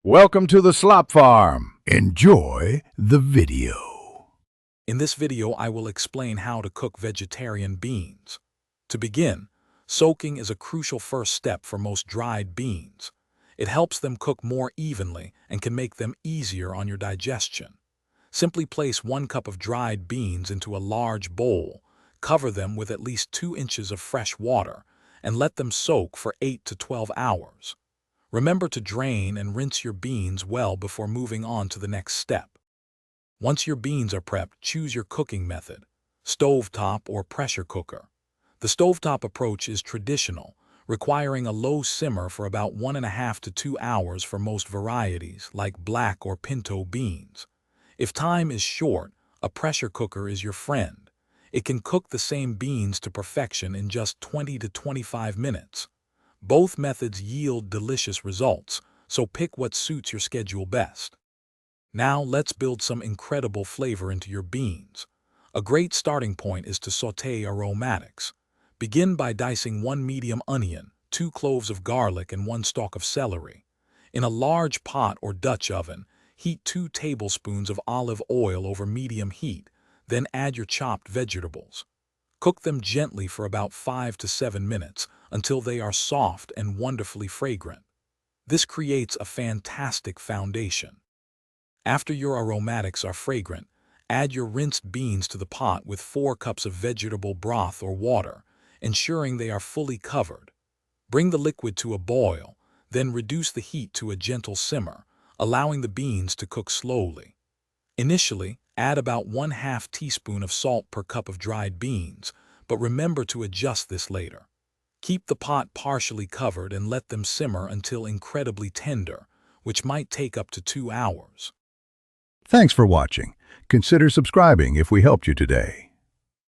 Welcome to the Slop Farm. Enjoy the video. In this video, I will explain how to cook vegetarian beans. To begin, soaking is a crucial first step for most dried beans. It helps them cook more evenly and can make them easier on your digestion. Simply place 1 cup of dried beans into a large bowl, cover them with at least 2 inches of fresh water, and let them soak for 8 to 12 hours. Remember to drain and rinse your beans well before moving on to the next step. Once your beans are prepped, choose your cooking method, stovetop or pressure cooker. The stovetop approach is traditional, requiring a low simmer for about 1.5 to 2 hours for most varieties, like black or pinto beans. If time is short, a pressure cooker is your friend. It can cook the same beans to perfection in just 20 to 25 minutes. Both methods yield delicious results, so pick what suits your schedule best. Now let's build some incredible flavor into your beans. A great starting point is to sauté aromatics. Begin by dicing 1 medium onion, 2 cloves of garlic, and 1 stalk of celery. In a large pot or Dutch oven, heat 2 tablespoons of olive oil over medium heat, then add your chopped vegetables. Cook them gently for about 5 to 7 minutes until they are soft and wonderfully fragrant. This creates a fantastic foundation. After your aromatics are fragrant, add your rinsed beans to the pot with 4 cups of vegetable broth or water, ensuring they are fully covered. Bring the liquid to a boil, then reduce the heat to a gentle simmer, allowing the beans to cook slowly. Initially, add about 1/2 teaspoon of salt per cup of dried beans, but remember to adjust this later. Keep the pot partially covered and let them simmer until incredibly tender, which might take up to 2 hours. Thanks for watching. Consider subscribing if we helped you today.